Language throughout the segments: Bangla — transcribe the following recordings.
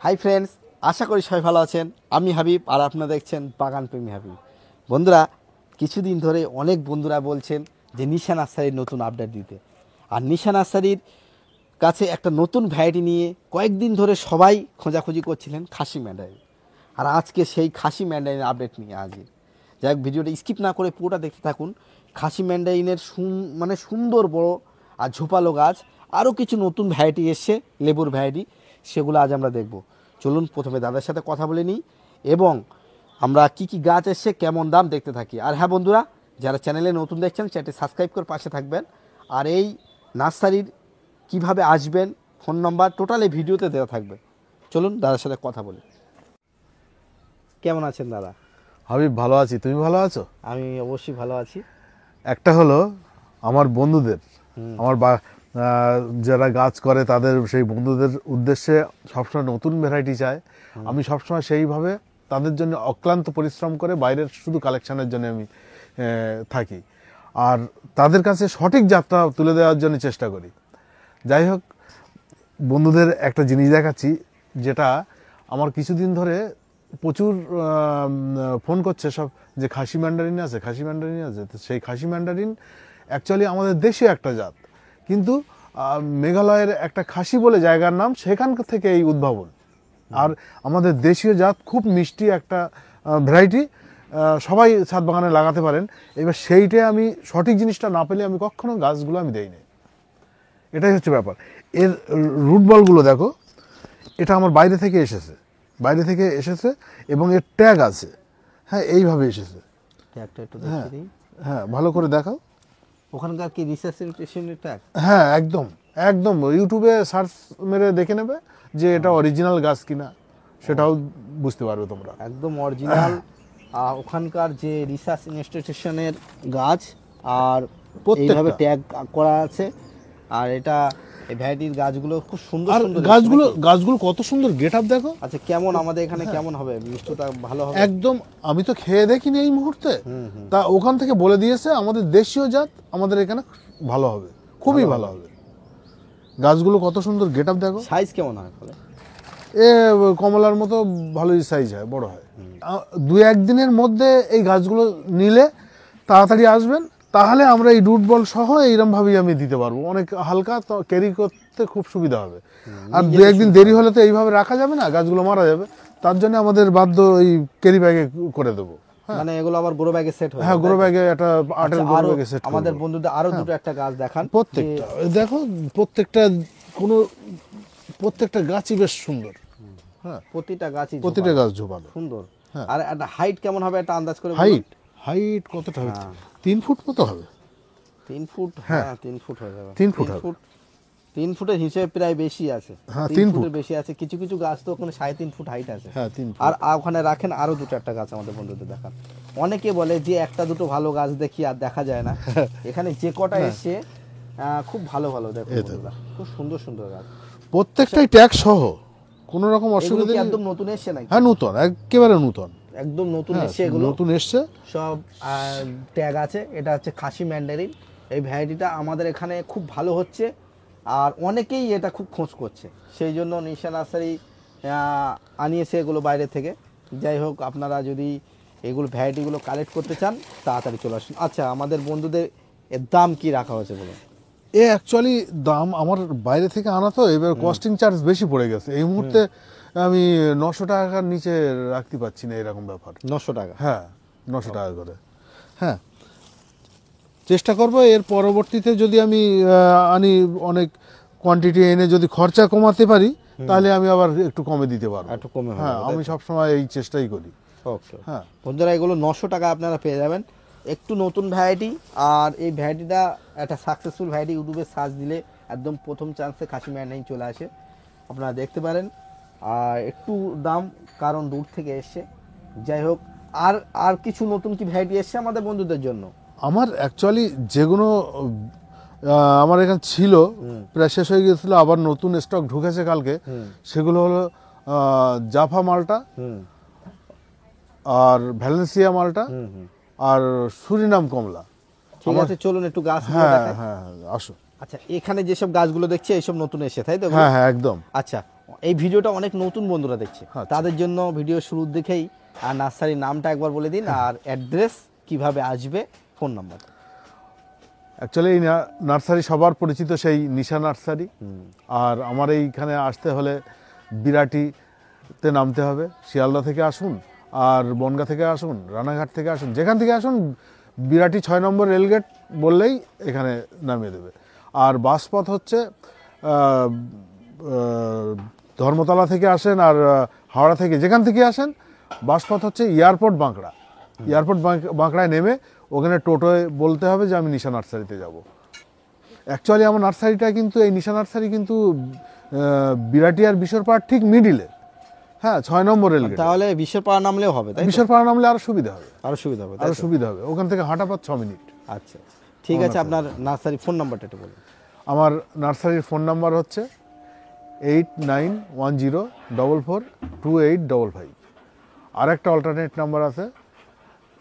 হাই ফ্রেন্ডস, আশা করি সবাই ভালো আছেন। আমি হাবিব আর আপনারা দেখছেন বাগান প্রেমী হাবিব। বন্ধুরা, কিছুদিন ধরে অনেক বন্ধুরা বলছেন যে নিশা নার্সারির নতুন আপডেট দিতে। আর নিশা নার্সারির কাছে একটা নতুন ভ্যারাইটি নিয়ে কয়েকদিন ধরে সবাই খোঁজাখুঁজি করছিলেন, খাসি ম্যান্ডারিন। আর আজকে সেই খাসি ম্যান্ডারিনের আপডেট নিয়ে হাজির। যাই হোক, ভিডিওটা স্কিপ না করে পুরোটা দেখতে থাকুন। খাসি ম্যান্ডারিনের সুন্দর বড় আর ঝোপালো গাছ, আরও কিছু নতুন ভ্যারাইটি এসছে, লেবুর ভ্যারাইটি, সেগুলো আজ আমরা দেখব। চলুন প্রথমে দাদার সাথে কথা বলে নিই এবং আমরা কি কি গাছ এসছে, কেমন দাম দেখতে থাকি। আর হ্যাঁ বন্ধুরা, যারা চ্যানেলে নতুন দেখছেন চ্যানেলটি সাবস্ক্রাইব করে পাশে থাকবেন। আর এই নার্সারির কিভাবে আসবেন, ফোন নাম্বার টোটাল এই ভিডিওতে দেওয়া থাকবে। চলুন দাদার সাথে কথা বলি। কেমন আছেন দাদা? হাবিব, ভালো আছি। তুমি ভালো আছো? আমি অবশ্যই ভালো আছি। একটা হলো আমার বন্ধুদের, আমার যারা গাছ করে তাদের সেই বন্ধুদের উদ্দেশ্যে সবসময় নতুন ভ্যারাইটি চায়। আমি সবসময় সেইভাবে তাদের জন্য অক্লান্ত পরিশ্রম করে বাইরের শুধু কালেকশনের জন্য আমি থাকি, আর তাদের কাছে সঠিক যাত্রা তুলে দেওয়ার জন্য চেষ্টা করি। যাই হোক, বন্ধুদের একটা জিনিস দেখাচ্ছি, যেটা আমার কিছুদিন ধরে প্রচুর ফোন করছে সব, যে খাসি ম্যান্ডারিন আছে, খাসি ম্যান্ডারিন আছে। তো সেই খাসি ম্যান্ডারিন অ্যাকচুয়ালি আমাদের দেশীয় একটা জাত, কিন্তু মেঘালয়ের একটা খাসি বলে জায়গার নাম, সেখান থেকে এই উদ্ভাবন। আর আমাদের দেশীয় জাত খুব মিষ্টি একটা ভ্যারাইটি, সবাই ছাদ বাগানে লাগাতে পারেন। এবার সেইটাই আমি সঠিক জিনিসটা না পেলে আমি কখনো গাছগুলো আমি দেই না, এটাই হচ্ছে ব্যাপার। এর রুট বলগুলো দেখো, এটা আমার বাইরে থেকে এসেছে এবং এর ট্যাগ আছে। হ্যাঁ, এইভাবে এসেছে। ট্যাগটা একটু হ্যাঁ দেখিয়ে দিই। হ্যাঁ, ভালো করে দেখাও। ওখানকার কি রিসার্চের ট্যাগ? হ্যাঁ, একদম একদম ইউটিউবে সার্চ মেরে দেখে নেবে যে এটা অরিজিনাল গাছ কিনা, সেটাও বুঝতে পারবে তোমরা। একদম অরিজিনাল ওখানকার যে রিসার্চ ইনস্টিটিউশনের গাছ, আর এইভাবে ট্যাগ করা আছে। আর এটা এই ভ্যারাইটির গাছগুলো খুব সুন্দর সুন্দর। গাছগুলো কত সুন্দর গেট আপ দেখো। আচ্ছা, কেমন আমাদের এখানে কেমন হবে? মিষ্টটা ভালো হবে একদম। আমি তো খেয়ে দেখিনি এই মুহূর্তে, তা ওখান থেকে বলে দিয়েছে আমাদের দেশীয় জাত আমাদের এখানে ভালো হবে, খুবই ভালো হবে। গাছগুলো কত সুন্দর গেট আপ দেখো। সাইজ কেমন হয় ফলে? এ কমলার মতো ভালোই সাইজ হয়, বড় হয়। দু একদিনের মধ্যে এই গাছগুলো নিলে তাড়াতাড়ি আসবেন, তাহলে আমরা এই রুট বল সহ এইরকম ভাবেই আমি দিতে পারবো। অনেক হালকা, তো ক্যারি করতে খুব সুবিধা হবে। আর দু একদিন দেরি হলে তো এইভাবে রাখা যাবে না, গাছগুলো মারা যাবে। তার জন্য আমাদের বাধ্য এই ক্যারি ব্যাগে করে দেবো। মানে এগুলো আবার গ্রো ব্যাগে সেট হবে? হ্যাঁ, গ্রো ব্যাগে একটা 8-এর গ্রো ব্যাগে সেট। আমাদের বন্ধুদের আরো দুটো একটা গাছ দেখান। প্রত্যেকটা দেখো, প্রত্যেকটা গাছই বেশ সুন্দর। হ্যাঁ, প্রতিটা গাছ ঝোপালো সুন্দর। আর একটা হাইট কেমন হবে একটা আন্দাজ করে? হাইট কতটা হবে? 3 ফুট মতো হবে। 3 ফুট? হ্যাঁ, 3 ফুট হয়ে যাবে। 3 ফুট। 3 ফুটের হিসেবে প্রায় বেশি আছে। হ্যাঁ, 3 ফুটের বেশি আছে। কিছু কিছু গাছ তো ওখানে 3.5 ফুট হাইট আছে। হ্যাঁ, 3 ফুট। আর ওখানে রাখেন আরো দুটো একটা গাছ আমাদের বন্ধুদের দেখান। অনেকে বলে যে একটা দুটো ভালো গাছ দেখি, আর দেখা যায় না। এখানে যে কটা এসছে খুব ভালো ভালো, দেখো বন্ধুরা, খুব সুন্দর সুন্দর গাছ, প্রত্যেকটাই ট্যাগ সহ, কোনো রকম অসুবিধা নেই। একদম নতুন এসছে নাকি? হ্যাঁ, নতুন, একেবারে নতুন, একদম নতুন এসছে। এগুলো নতুন এসছে, সব ট্যাগ আছে। এটা হচ্ছে খাসি ম্যান্ডারিন। এই ভ্যারাইটিটা আমাদের এখানে খুব ভালো হচ্ছে, আর অনেকেই এটা খুব খোঁজ করছে, সেই জন্য নিশা নার্সারি আনিয়েছে এগুলো বাইরে থেকে। যাই হোক, আপনারা যদি এগুলো ভ্যারাইটিগুলো কালেক্ট করতে চান তাড়াতাড়ি চলে আসুন। আচ্ছা, আমাদের বন্ধুদের এর দাম কি রাখা হয়েছে বলুন? অ্যাকচুয়ালি দাম আমার বাইরে থেকে আনা, তো এবার কস্টিং চার্জ বেশি পড়ে গেছে। এই মুহূর্তে আমি 900 টাকার নিচে রাখতে পারছি না, এরকম ব্যাপার। 900 টাকা? হ্যাঁ, 900 টাকা করে। হ্যাঁ, চেষ্টা করবো এর পরবর্তীতে যদি আমি আনি, অনেক কোয়ান্টিটি এনে যদি খরচা কমাতে পারি, তাহলে আমি আবার একটু কমে দিতে পারবো। একটু কমে? হ্যাঁ, আমি সবসময় এই চেষ্টাই করি। ওকে। হ্যাঁ বন্ধুরা, এগুলো 900 টাকা আপনারা পেয়ে যাবেন। একটু নতুন ভ্যারাইটি, আর এই ভ্যারাইটিটা একটা সাকসেসফুল ভ্যারাইটি। ইউটিউবে সার্চ দিলে একদম প্রথম চান্সে খাসি ম্যান্ডারিন চলে আসে, আপনারা দেখতে পারেন। আর একটু দাম, কারণ দূর থেকে এসছে। যাই হোক, আর কিছু নতুন কি ভ্যারাইটি এসছে আমাদের বন্ধুদের জন্য? আমার অ্যাকচুয়ালি যেগুলো আমার এখানে ছিল প্রায় শেষ হয়ে গিয়েছিল, আবার নতুন স্টক ঢুকেছে কালকে। সেগুলো হলো জাফা মালটা, আর ভ্যালেন্সিয়া মালটা, আর সুরিনাম কমলা। ঠিক আছে, চলুন একটু গাছ। হ্যাঁ হ্যাঁ, আসো। আচ্ছা, এখানে যেসব গাছগুলো দেখছি এইসব নতুন এসে, তাই তো? হ্যাঁ হ্যাঁ, একদম। আচ্ছা, এই ভিডিওটা অনেক নতুন বন্ধুরা দেখছে, আচ্ছা। তাদের জন্য ভিডিও শুরুর দিকেই আর নার্সারির নামটা একবার বলে দিন, আর অ্যাড্রেস কিভাবে আসবে, ফোন নাম্বার। অ্যাকচুয়ালি এই নার্সারি সবার পরিচিত সেই নিশা নার্সারি। আর আমার এইখানে আসতে হলে বিরাটিতে নামতে হবে। শিয়ালদা থেকে আসুন, আর বনগাঁ থেকে আসুন, রানাঘাট থেকে আসুন, যেখান থেকে আসুন বিরাটি 6 নম্বর রেলগেট বললেই এখানে নামিয়ে দেবে। আর বাসপথ হচ্ছে ধর্মতলা থেকে আসেন আর হাওড়া থেকে যেখান থেকে আসেন, বাসপথ হচ্ছে এয়ারপোর্ট বাঁকড়া। এয়ারপোর্ট বাঁকড়ায় নেমে ওখানে টোটোয় বলতে হবে যে আমি নিশা নার্সারিতে যাব। অ্যাকচুয়ালি আমার নার্সারিটা কিন্তু, এই নিশা নার্সারি কিন্তু বিরাটি আর বিশরপাড়ার ঠিক মিডিলে। হ্যাঁ, 6 নম্বর রেলগেট। তাহলে বিশ্বপাড়া নামলেও হবে, তাই তো? বিশরপাড়া নামলে আরো সুবিধা হবে, আরো সুবিধা হবে, তাই আরো তো? সুবিধা হবে। ওখান থেকে হাঁটা পথ 6 মিনিট। আচ্ছা, ঠিক আছে। আপনার নার্সারি ফোন নাম্বারটা একটু বলুন। আমার নার্সারির ফোন নাম্বার হচ্ছে 8910442855। আর একটা অল্টারনেট নাম্বার আছে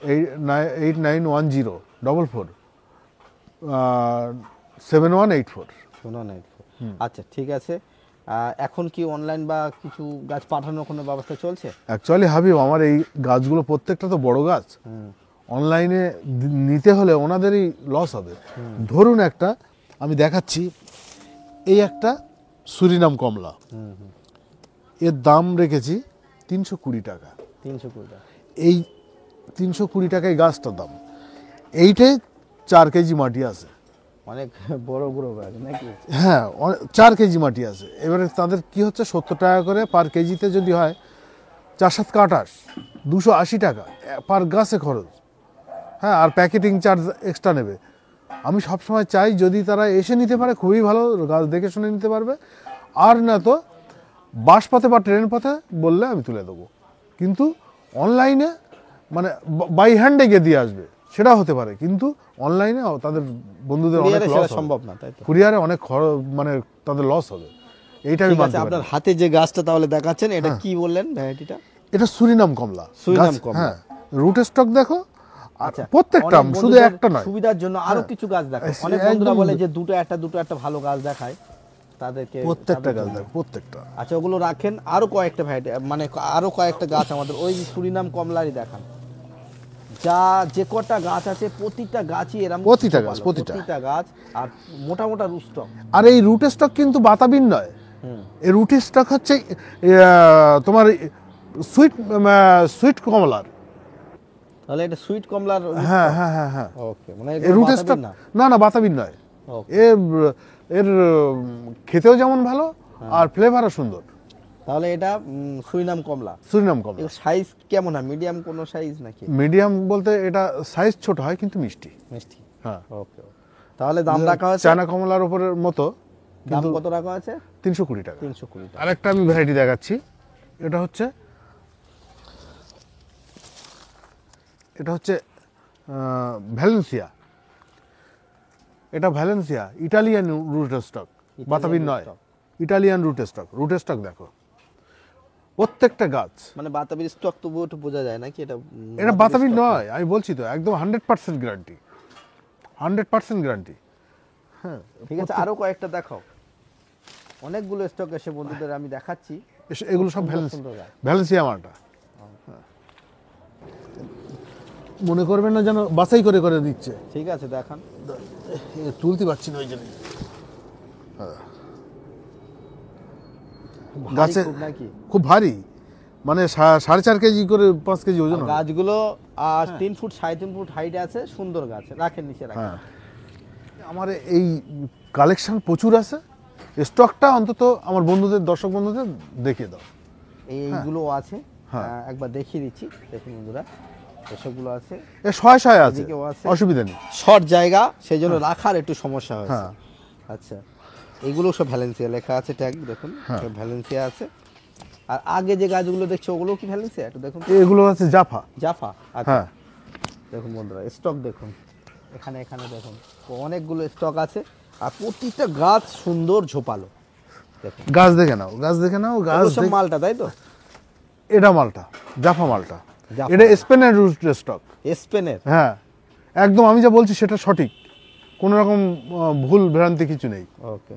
8910447184। আচ্ছা, ঠিক আছে। এখন কি অনলাইন বা কিছু গাছ পাঠানোর কোনো ব্যবস্থা চলছে? অ্যাকচুয়ালি হাবিব, আমার এই গাছগুলো প্রত্যেকটা তো বড় গাছ, অনলাইনে নিতে হলে ওনাদেরই লস হবে। ধরুন একটা আমি দেখাচ্ছি, এই একটা সুরিনাম কমলা, এর দাম রেখেছি 320 টাকা। 320 টাকা। এই 320 টাকায় গাছটার দাম। এইটাই 4 কেজি মাটি আছে। অনেক বড় বড় গাছ নাকি? হ্যাঁ, 4 কেজি মাটি আছে। এবারে তাদের কি হচ্ছে, 70 টাকা করে পার কেজিতে যদি হয়, 4-7 28, 280 টাকা পার গাছে খরচ। হ্যাঁ, আর প্যাকেটিং চার্জ এক্সট্রা নেবে। আমি সবসময় চাই যদি তারা এসে নিতে পারে খুবই ভালো, গাছ দেখে শুনে নিতে পারবে। আর না তো বাস পথে বা ট্রেন পথে বললে আমি তুলে দেবো। কিন্তু অনলাইনে মানে বাই হ্যান্ডে গিয়ে দিয়ে আসবে, সেটা হতে পারে, কিন্তু অনলাইনে তাদের বন্ধুদের অনেক কুরিয়ারে লস সেটা হবে। সম্ভব না, তাই তো? কুরিয়ারে অনেক মানে তাদের লস হবে, এইটা আমি ঠিক আছে। মানতে পারি আপনার না। হাতে যে গাছটা তাহলে দেখাচ্ছেন, এটা কি বললেন ভ্যারাইটিটা? এটা সুরিনাম কমলা। সুরিনাম গাছ- কমলা। হ্যাঁ, রুট স্টক দেখো। আর আচ্ছা, প্রত্যেকটা অনেক শুধু বন্ধুদের একটা নয়। সুবিধার জন্য আরো কিছু গাছ দেখায়। অনেক একদম বন্ধুরা বলে যে দুটো একটা ভালো গাছ দেখায় তাদেরকে। প্রত্যেকটা তাদের গাছ জন্য। দেখো, প্রত্যেকটা। আচ্ছা, ওগুলো রাখেন। আরো কয়েকটা ভ্যারাইটি, মানে আরো কয়েকটা গাছ আমাদের ওই সুরিনাম কমলারই দেখান। যা যে কটা গাছ আছে প্রতিটা গাছই এরকম, প্রতিটা গাছ, ভালো, প্রতিটা। প্রতিটা গাছ, আর মোটা মোটা রুস্টক। আর এই রুট স্টক কিন্তু বাতাবিন নয়। এই রুট স্টক হচ্ছে তোমার সুইট কমলার। তাহলে এটা সুইট কমলার। হ্যাঁ হ্যাঁ হ্যাঁ হ্যাঁ। ওকে, মানে এই এগুলো রুট বাতাবি স্টক না। না, না বাতাবিন নয়। ওকে। এর এর খেতেও যেমন ভালো, আর ফ্লেভারও সুন্দর। তাহলে এটা সুরিনাম কমলা। সুরিনাম কমলা। এর সাইজ কেমন হয়? মিডিয়াম কোনো সাইজ নাকি? মিডিয়াম বলতে এটা সাইজ ছোট হয় কিন্তু মিষ্টি। মিষ্টি। হ্যাঁ, ওকে। তাহলে দাম রাখা আছে? চায়না কমলার উপরের মতো, দাম কিন্তু কত রাখা আছে? 320 টাকা। 320 টাকা। আরেকটা আমি ভ্যারাইটি দেখাচ্ছি। এটা হচ্ছে ভ্যালেন্সিয়া। এটা ভ্যালেন্সিয়া ইটালিয়ান রুট স্টক, বাতাবিন নয়। root stock। Italian root stock. Root stock দেখো, প্রত্যেকটা গাছ। মানে বাতাবির স্টক তবু একটু বোঝা যায় নাকি এটা? এটা বাতাবিন নয়, আমি বলছি তো, একদম 100% গ্যারান্টি, 100% গ্যারান্টি। হ্যাঁ, ঠিক আছে, আরো কয়েকটা দেখাও। অনেকগুলো স্টক এসে বন্ধুদের আমি দেখাচ্ছি। এগুলো সব সুন্দর সুন্দর গাছ। ভ্যালেন্সিয়া মালটা। মনে করবেন না যেন বাছাই করে করে দিচ্ছে। ঠিক আছে, দেখান। তুলতে পারছি না ওই জন্য। ভারী গাছে খুব নাকি? খুব ভারী, মানে 4.5 কেজি করে 5 কেজি ওজন হবে। গাছগুলো 3 ফুট 3.5 ফুট হাইট আছে, সুন্দর গাছ। রাখেন নিচে রাখেন। হ্যাঁ, আমার এই কালেকশন প্রচুর আছে। স্টকটা অন্তত আমার বন্ধুদের, দর্শক বন্ধুদের দেখিয়ে দাও। এইগুলো আছে। হ্যাঁ। একবার দেখিয়ে দিচ্ছি, দেখুন বন্ধুরা, এসবগুলো আছে। এ শয়ে আছে, এদিকেও আছে। অসুবিধা নেই। শর্ট জায়গা, সেই জন্য রাখার একটু সমস্যা হয়েছে। হ্যাঁ। আচ্ছা, এগুলো সব ভ্যালেন্সিয়া লেখা আছে, ট্যাগ দেখুন, সব ভ্যালেন্সিয়া আছে। আর আগে যে গাছগুলো দেখছো ওগুলো কি ভ্যালেন্সিয়া? একটু দেখুন। এগুলো আছে জাফা। জাফা। আচ্ছা, হ্যাঁ, দেখুন বন্ধুরা, স্টক দেখুন, এখানে এখানে দেখুন, অনেকগুলো স্টক আছে। আর প্রতিটা গাছ সুন্দর ঝোপালো। দেখুন, গাছ দেখে নাও, গাছ দেখে নাও, গাছ এগুলো সব মালটা, তাই তো? এটা মালটা, জাফা মালটা। জাফা। এটা স্পেনের রুট স্টক। স্পেনের। হ্যাঁ, একদম আমি যা বলছি সেটা সঠিক, কোনো রকম ভুল ভ্রান্তি কিছু নেই। ওকে।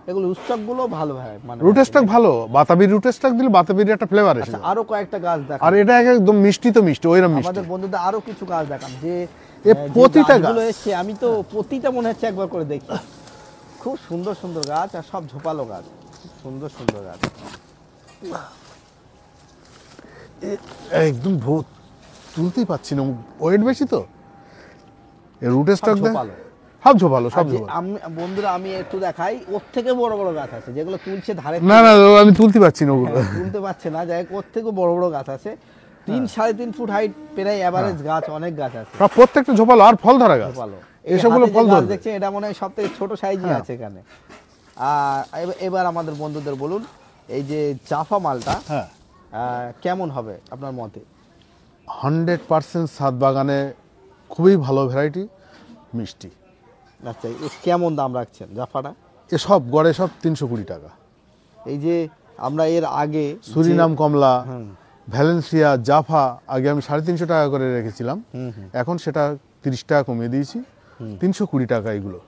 এগুলো স্টক গুলো ভালো হয় মানে রুট স্টক ভালো, বাতাবির রুট স্টক দিলে বাতাবির একটা ফ্লেভার এসে আচ্ছা, যায়। আরো কয়েকটা গাছ দেখান আর এটা একদম মিষ্টি, তো মিষ্টি ওইরকম মিষ্টি। আমাদের বন্ধুদের আরো কিছু গাছ দেখান যে এ প্রতিটা গাছগুলো গাছ। এসছে, আমি তো প্রতিটা মনে হচ্ছে একবার করে দেখি। খুব সুন্দর সুন্দর গাছ আর সব ঝোপালো গাছ, খুব সুন্দর সুন্দর গাছ। একদম তুলতেই পাচ্ছি না, ওয়েট বেশি তো। রুট স্টক ঝোপালো। সব ঝোপালো, সব আর যে ঝোপালো। বন্ধুরা আমি একটু দেখাই, ওর থেকে বড় বড় গাছ আছে যেগুলো তুলছে ধারে না না, আমি তুলতে পারছি না ওগুলো। তুলতে পারছে না, যাই হোক ওর থেকে বড় বড় গাছ আছে। 3-3.5 ফুট হাইট প্রায় এভারেজ গাছ, অনেক গাছ আছে সব প্রত্যেকটা ঝোপালো আর ফল ধরা গাছ। ঝোপালো। এসবগুলো ফল ধরবে। দেখছেন এটা মনে হয় সব থেকে ছোট সাইজই আছে এখানে। আর এবার আমাদের বন্ধুদের বলুন, এই যে জাফা মালটা হ্যাঁ, কেমন হবে আপনার মতে? 100% ছাদ বাগানে খুবই ভালো ভ্যারাইটি, মিষ্টি। আচ্ছা, কেমন দাম রাখছেন জাফাটা? এসব গড়ে সব 320 টাকা। এই যে আমরা এর আগে সুরিনাম কমলা, ভ্যালেন্সিয়া, জাফা আগে আমি 350 টাকা করে রেখেছিলাম, এখন সেটা 30 টাকা কমিয়ে দিয়েছি, 320 টাকা এগুলো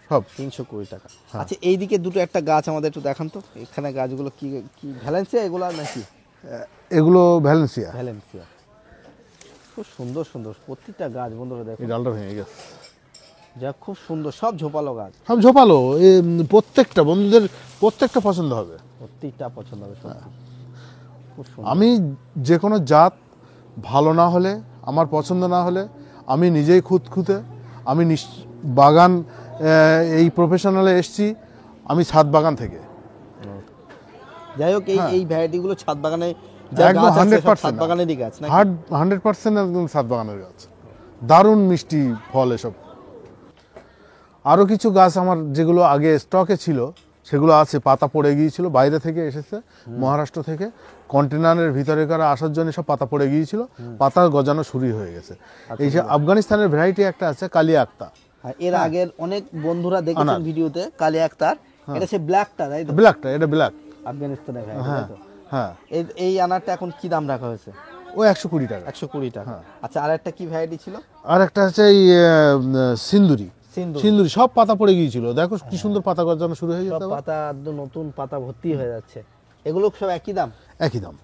সব। 320 টাকা। আচ্ছা, এইদিকে দুটো একটা গাছ আমাদের একটু দেখান তো, এখানে গাছগুলো কি কি ভ্যালেন্সিয়া এগুলো নাকি? এগুলো ভ্যালেন্সিয়া। ভ্যালেন্সিয়া, খুব সুন্দর সুন্দর প্রত্যেকটা গাছ বন্ধুরা দেখো, এই ডালটা ভেঙে গেছে। যা খুব সুন্দর, সব ঝোপালো গাছ, সব ঝোপালো। প্রত্যেকটা বন্ধুদের প্রত্যেকটা পছন্দ হবে। প্রত্যেকটা পছন্দ হবে সত্যি। খুব সুন্দর। আমি যে কোনো জাত ভালো না হলে, আমার পছন্দ না হলে, আমি নিজেই খুঁতখুঁতে, আমি বাগান এই প্রফেশনালে এসছি আমি ছাদ বাগান থেকে। যাই হোক, এই ভ্যারাইটিগুলো ছাদ বাগানে যা একদম গাছ আছে সব 100% ছাদ বাগানেরই গাছ নাকি? 100% একদম ছাদ বাগানের গাছ, দারুণ মিষ্টি ফল এসব। আরও কিছু গাছ আমার যেগুলো আগে স্টকে ছিল সেগুলো আছে, পাতা পড়ে গিয়েছিল, বাইরে থেকে এসেছে, মহারাষ্ট্র থেকে কন্টেনারের ভিতরে করে আসার জন্য সব পাতা পড়ে গিয়েছিল, পাতা গজানো শুরু হয়ে গেছে। এই যে আফগানিস্তানের ভ্যারাইটি একটা আছে কালিয়া আক্তা, এর আগের অনেক বন্ধুরা দেখেছেন ভিডিওতে কালিয়া আক্তার, এটা সে ব্ল্যাকটা তাই তো? ব্ল্যাকটা, এটা ব্ল্যাক। আফগানিস্তানের ভ্যারাইটি হ্যাঁ তাই তো? হ্যাঁ, এই আনারটা এখন কি দাম রাখা হয়েছে? ও 120 টাকা। 120 টাকা। আচ্ছা, আর একটা কি ভ্যারাইটি ছিল? আর একটা আছে এই সিন্দুরি। সিন্দুরি সব পাতা পড়ে গিয়েছিল, দেখো কি সুন্দর পাতা গজানো শুরু হয়ে সব যেত। পাতা একদম নতুন পাতা ভর্তি হয়ে যাচ্ছে। এগুলো সব একই দাম? একই দাম,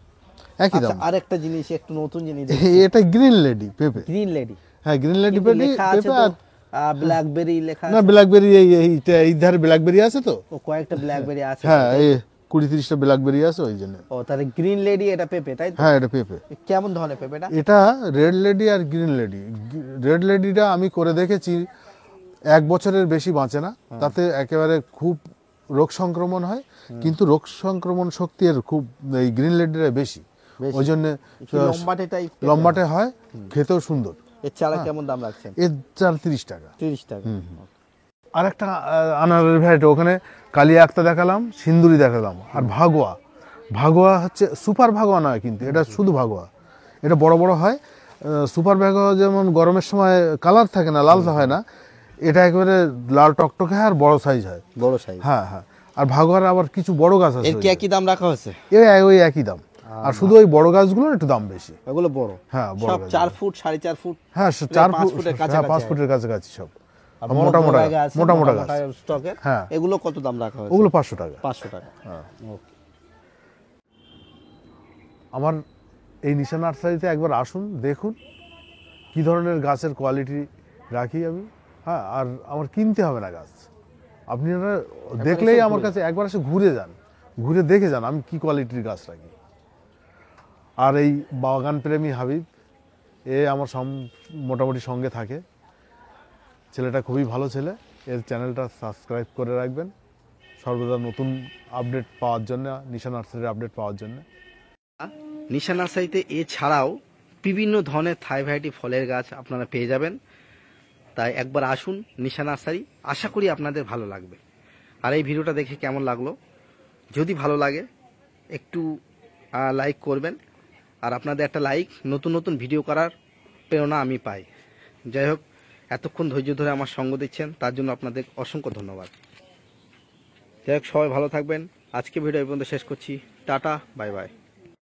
একই আচ্ছা, দাম। আর একটা জিনিস, একটু নতুন জিনিস, এটা গ্রিন লেডি পেঁপে। Green lady. হ্যাঁ, গ্রিন লেডি লেখা আছে পেঁপে। তো আর ব্ল্যাকবেরি লেখা না, আছে? ব্ল্যাকবেরি এই ধারে ব্ল্যাকবেরি আছে তো। ও, কয়েকটা ব্ল্যাকবেরি আছে। হ্যাঁ, এই 20-30টা ব্ল্যাকবেরি আছে ওই জন্য। ও, তাহলে গ্রিন লেডি এটা পেঁপে তাই তো? হ্যাঁ, এটা পেঁপে। কেমন ধরনের পেঁপেটা? এটা রেড লেডি আর গ্রিন লেডি। রেড লেডিটা আমি করে দেখেছি 1 বছরের বেশি বাঁচে না, তাতে একেবারে খুব রোগ সংক্রমণ হয়, কিন্তু রোগ সংক্রমণ শক্তি এর খুব এই গ্রিন লেডিটা বেশি, ওই জন্য লম্বাটে টাইপ, লম্বাটে হয়, খেতেও সুন্দর। এর চারা কেমন দাম রাখছেন? এর চার 30 টাকা। 30 টাকা। আর একটা আনারের ভ্যারাইটি, ওখানে কালিয়া আক্তা দেখালাম, সিন্দুরি দেখালাম, আর ভাগোয়া। ভাগোয়া হচ্ছে সুপার ভাগোয়া নয় কিন্তু, এটা শুধু ভাগোয়া, এটা বড় বড় হয়। সুপার ভাগোয়া যেমন গরমের সময় কালার থাকে না, লাল হয় না, এটা একেবারে লাল টকটকে হয় আর বড় সাইজ হয়, বড় সাইজ। হ্যাঁ হ্যাঁ। আর ভাগোয়ার আবার কিছু বড় গাছ আছে, এর কি একই দাম রাখা হয়েছে? ওই একই দাম, আর শুধু ওই বড় গাছগুলোর একটু দাম বেশি। এগুলো বড়, হ্যাঁ, বড় সব গাছ। 4 ফুট 4.5 ফুট। হ্যাঁ, 4 ফুটের কাছাকাছি। 5 ফুটের কাছাকাছি সব, মোটা মোটা গাছ স্টকের। হ্যাঁ, এগুলো কত দাম রাখা হয়েছে? ওগুলো 500 টাকা। 500 টাকা। হ্যাঁ। ওকে। আমার এই নিশা নার্সারিতে একবার আসুন, দেখুন কি ধরনের গাছের কোয়ালিটি রাখি আমি। হ্যাঁ, আর আমার কিনতে হবে না গাছ, আপনারা দেখলেই আমার কাছে একবার এসে ঘুরে যান, ঘুরে দেখে যান আমি কি কোয়ালিটির গাছ রাখি। আর এই বাগান প্রেমী হাবিব, আমার মোটামুটি সঙ্গে থাকে, ছেলেটা খুবই ভালো ছেলে। এর চ্যানেলটা সাবস্ক্রাইব করে রাখবেন সর্বদা নতুন আপডেট পাওয়ার জন্য, নিশা নার্সারির আপডেট পাওয়ার জন্য। নিশা নার্সারিতে এছাড়াও বিভিন্ন ধরনের থাই ভ্যারাইটি ফলের গাছ আপনারা পেয়ে যাবেন, তাই একবার আসুন নিশা নার্সারি, আশা করি আপনাদের ভালো লাগবে। আর এই ভিডিওটা দেখে কেমন লাগলো, যদি ভালো লাগে একটু লাইক করবেন, আর আপনাদের একটা লাইক নতুন নতুন ভিডিও করার প্রেরণা আমি পাই। যাই হোক, এতক্ষণ ধৈর্য ধরে আমার সঙ্গ দিচ্ছেন তার জন্য আপনাদের অসংখ্য ধন্যবাদ। যাই হোক, সবাই ভালো থাকবেন। আজকে ভিডিও এই পর্যন্ত শেষ করছি। Tata, bye bye.